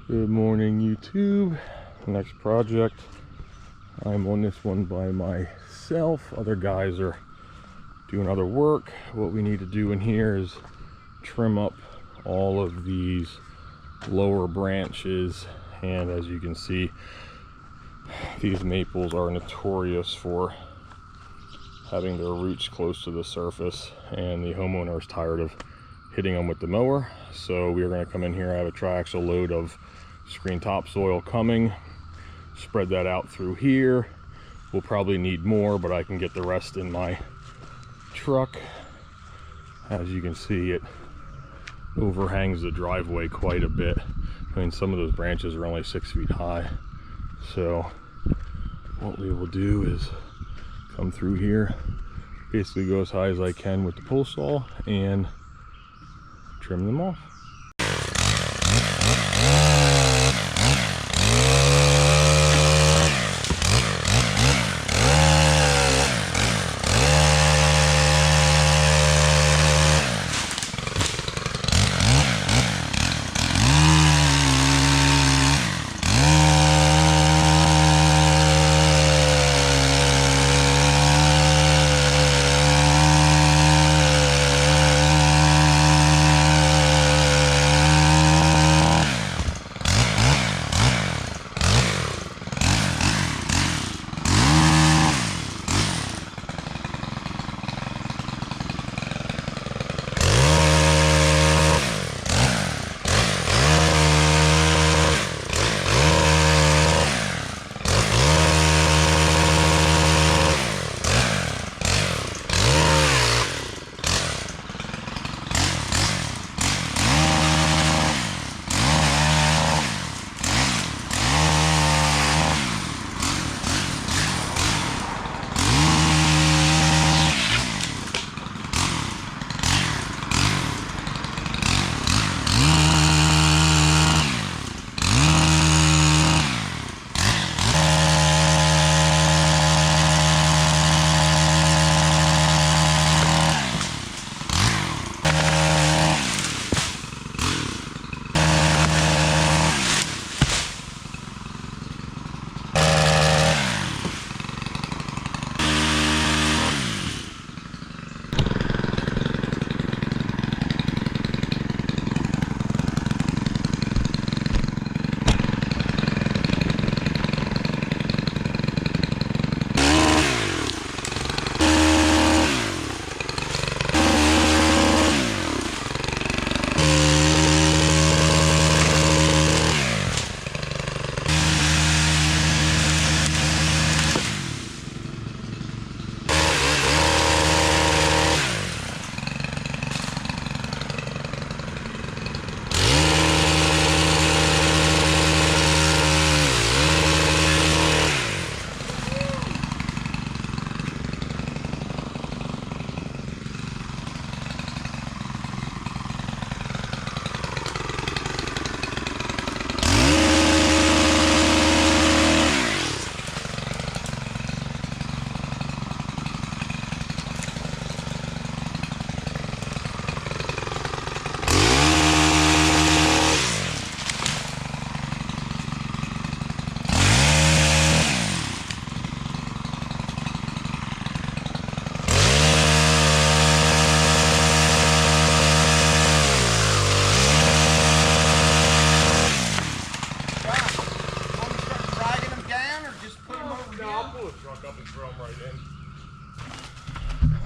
Good morning, YouTube. Next project. I'm on this one by myself. Other guys are doing other work. What we need to do in here is trim up all of these lower branches, and as you can see, these maples are notorious for having their roots close to the surface, and the homeowner is tired of hitting them with the mower. So we are going to come in here. I have a triaxle load of screen topsoil coming, spread that out through here. We'll probably need more, but I can get the rest in my truck. As you can see, it overhangs the driveway quite a bit. I mean, some of those branches are only 6 feet high. So what we will do is come through here, basically go as high as I can with the pull saw and trim them off.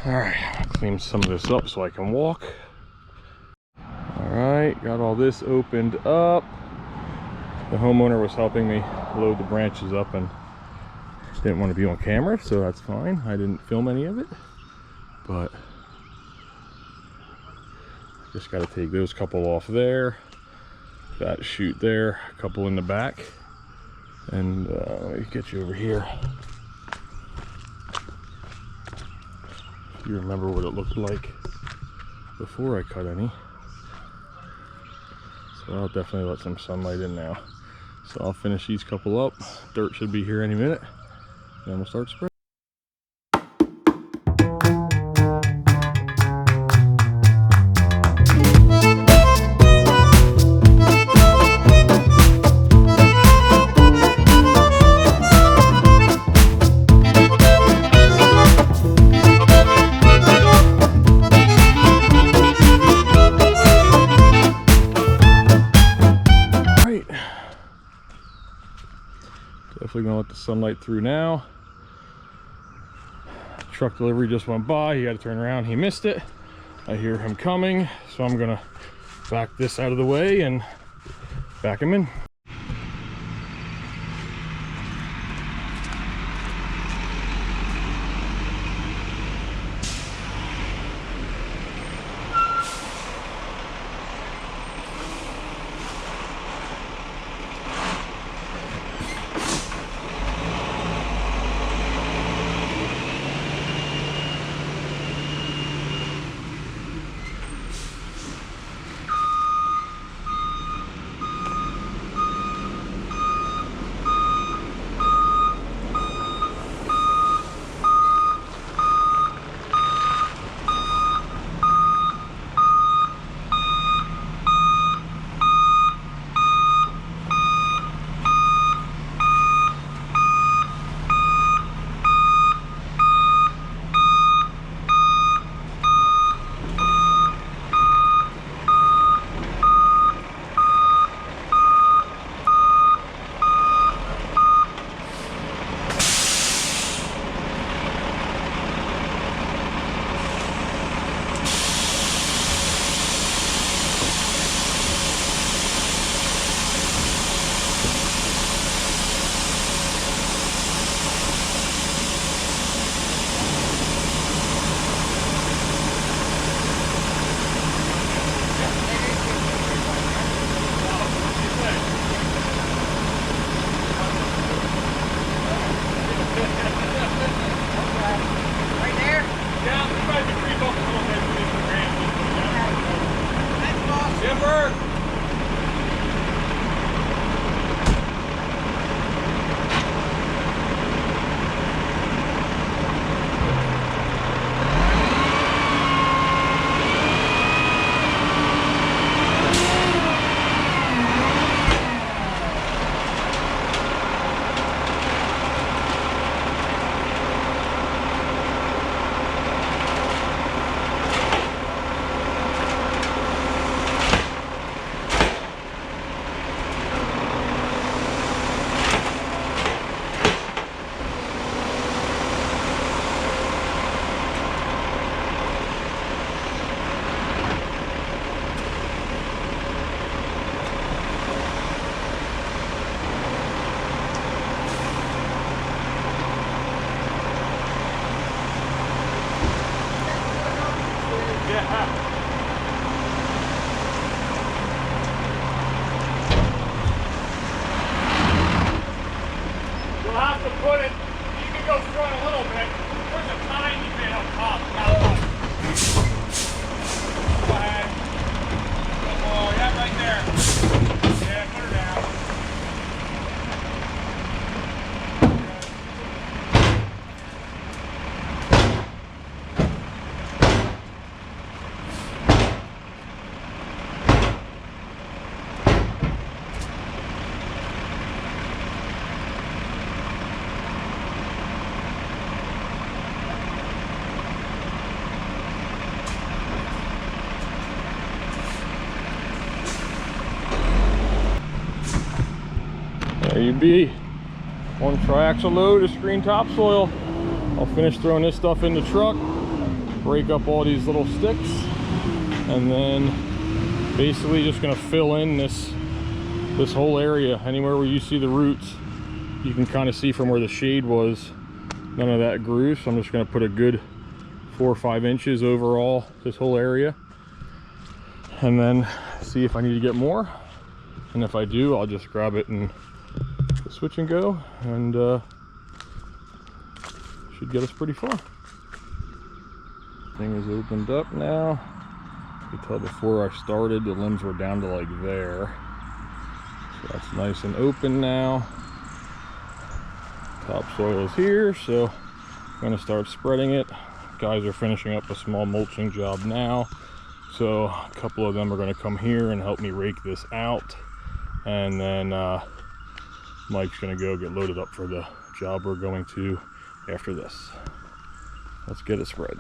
Alright, I'll clean some of this up so I can walk. Alright, got all this opened up. The homeowner was helping me load the branches up and didn't want to be on camera, so that's fine. I didn't film any of it, but just got to take those couple off there, that chute there, a couple in the back, and let me get you over here. You remember what it looked like before I cut any. So I'll definitely let some sunlight in now. So I'll finish these couple up. Dirt should be here any minute. Then we'll start spreading. Definitely gonna let the sunlight through now. Truck delivery just went by. He had to turn around. He missed it. I hear him coming, so I'm gonna back this out of the way and back him in. You'll have to put it, you can go through it a little bit. There's a tiny bit up top. Go ahead. Good boy, yeah, right there. Yeah, put her down. There you be. One triaxle load of screen topsoil. I'll finish throwing this stuff in the truck, break up all these little sticks, and then basically just gonna fill in this whole area. Anywhere where you see the roots, you can kind of see from where the shade was, none of that grew. So I'm just gonna put a good 4 or 5 inches overall this whole area, and then see if I need to get more. And if I do, I'll just grab it and switch and go, and should get us pretty far. Thing is opened up now. You can tell before I started, the limbs were down to like there. So that's nice and open now. Topsoil is here, so I'm gonna start spreading it. Guys are finishing up a small mulching job now. So a couple of them are gonna come here and help me rake this out. And then Mike's gonna go get loaded up for the job we're going to after this. Let's get it spread.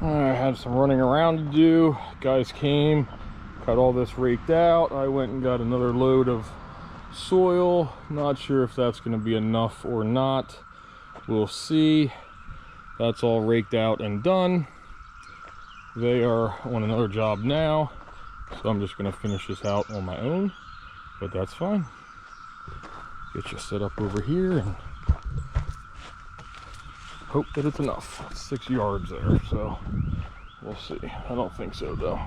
I had some running around to do. Guys came, got all this raked out. I went and got another load of soil. Not sure if that's going to be enough or not. We'll see. That's all raked out and done. They are on another job now, so I'm just going to finish this out on my own, but that's fine. Get you set up over here and hope that it's enough. It's 6 yards there, so we'll see. I don't think so though.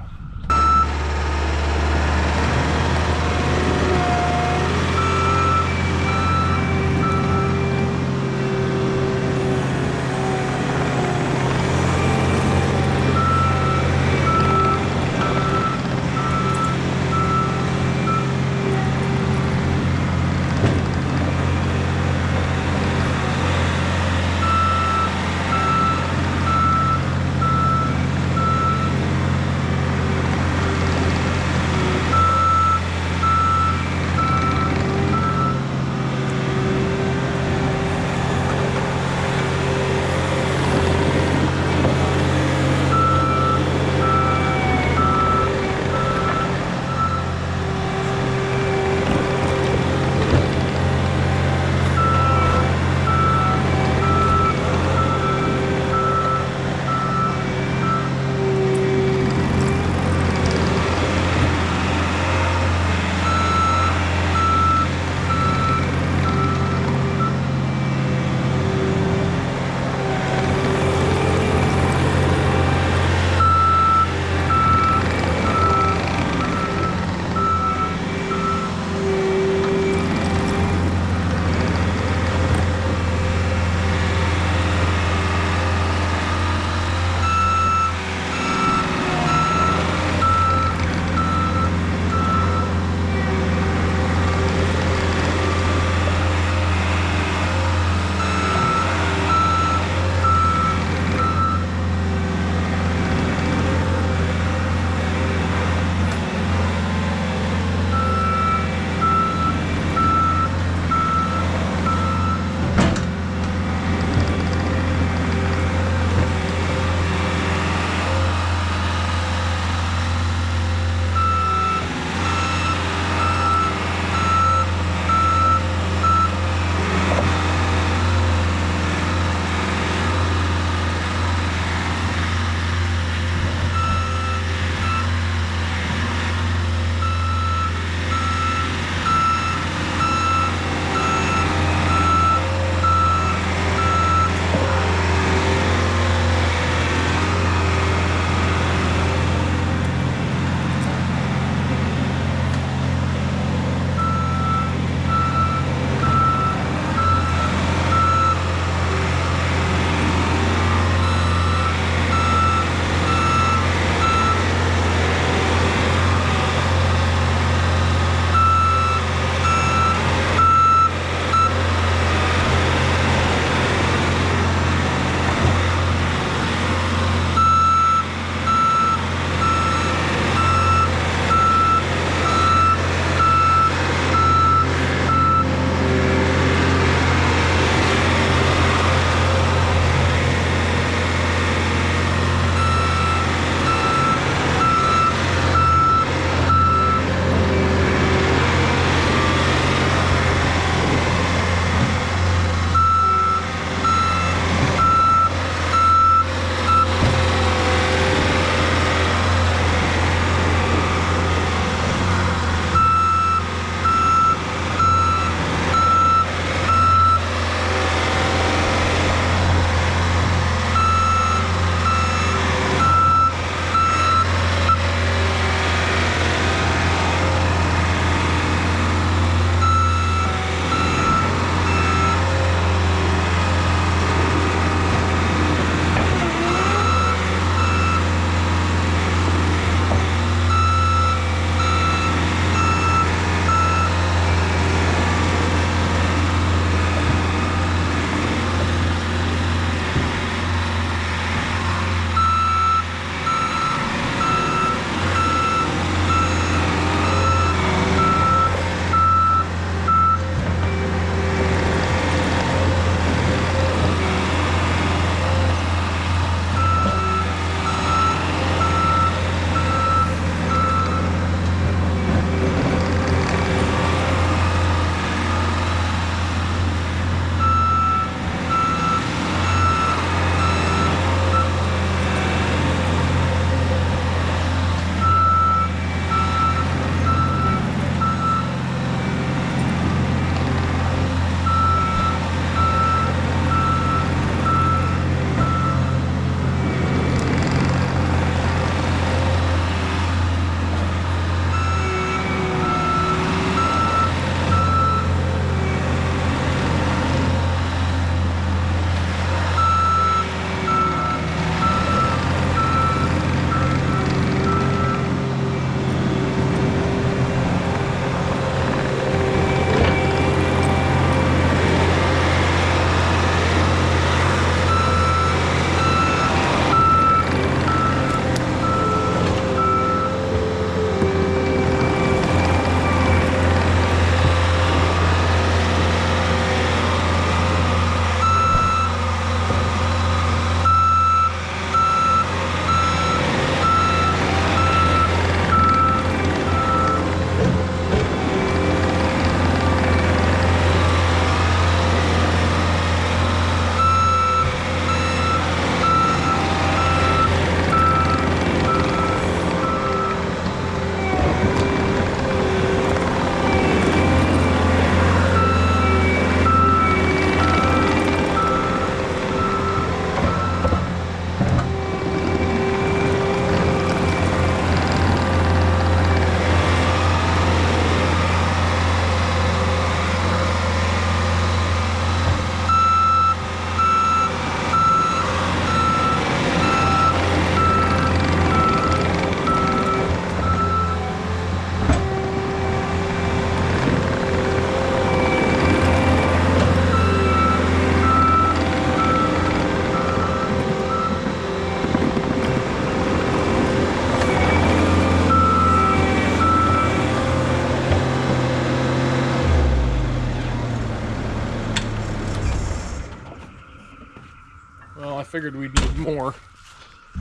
I figured we'd need more,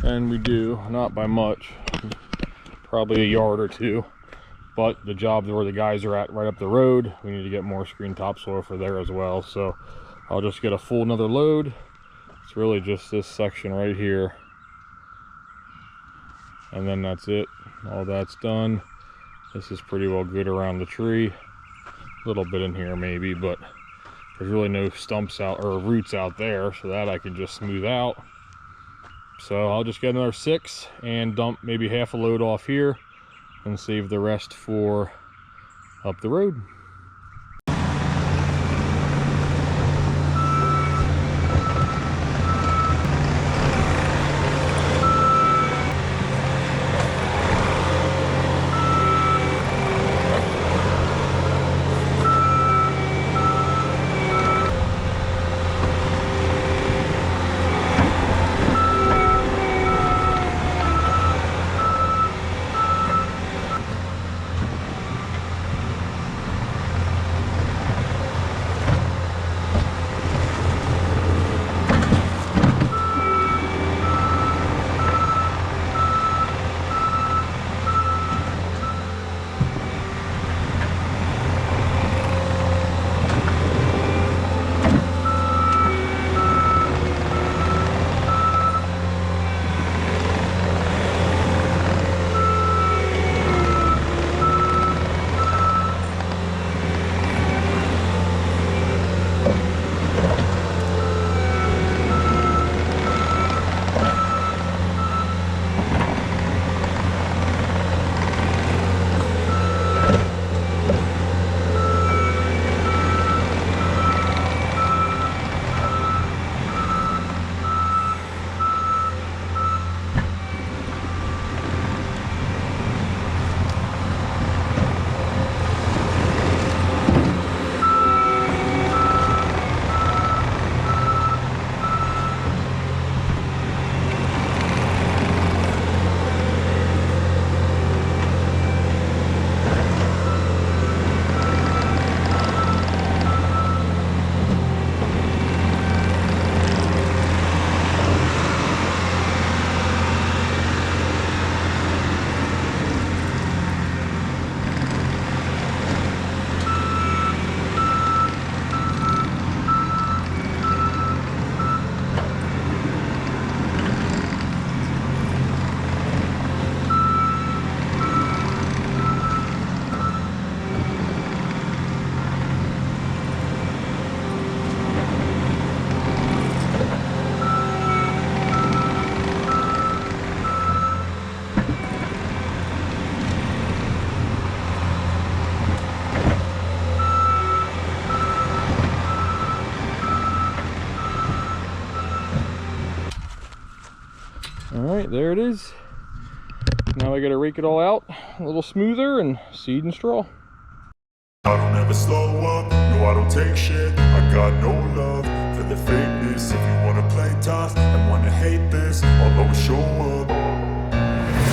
and we do, not by much, probably a yard or two. But the job where the guys are at right up the road, we need to get more screen topsoil for there as well. So I'll just get a full another load. It's really just this section right here, and then that's it. All that's done. This is pretty well good around the tree. A little bit in here maybe, but there's really no stumps out or roots out there, so that I can just smooth out. So I'll just get another 6 and dump maybe half a load off here and save the rest for up the road. Alright, there it is. Now I gotta rake it all out a little smoother and seed and straw. I don't ever slow up, no I don't take shit. I got no love for the fakeness. If you wanna play tough and wanna hate this, I'll always show up.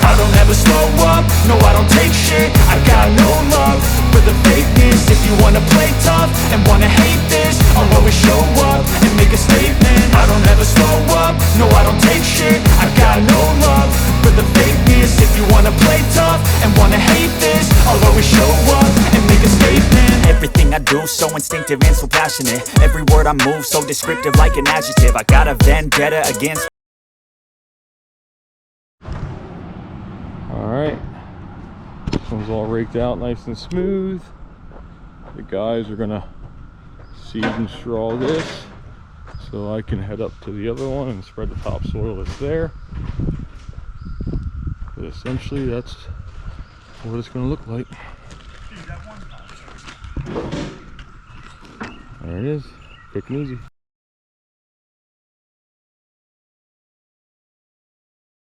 I don't ever slow up, no I don't take shit. I got no love for the fakeness. If you wanna play tough and wanna hate this, I'll always show up and make a statement. I don't ever slow up, no I don't take shit. I got no love for the fakeness. If you wanna play tough and wanna hate this, I'll always show up and make a statement. Everything I do so instinctive and so passionate. Every word I move so descriptive like an adjective. I got a vendetta against. Alright, this one's all raked out nice and smooth. The guys are gonna seed and straw this so I can head up to the other one and spread the topsoil that's there. But essentially that's what it's gonna look like. There it is, quick and easy.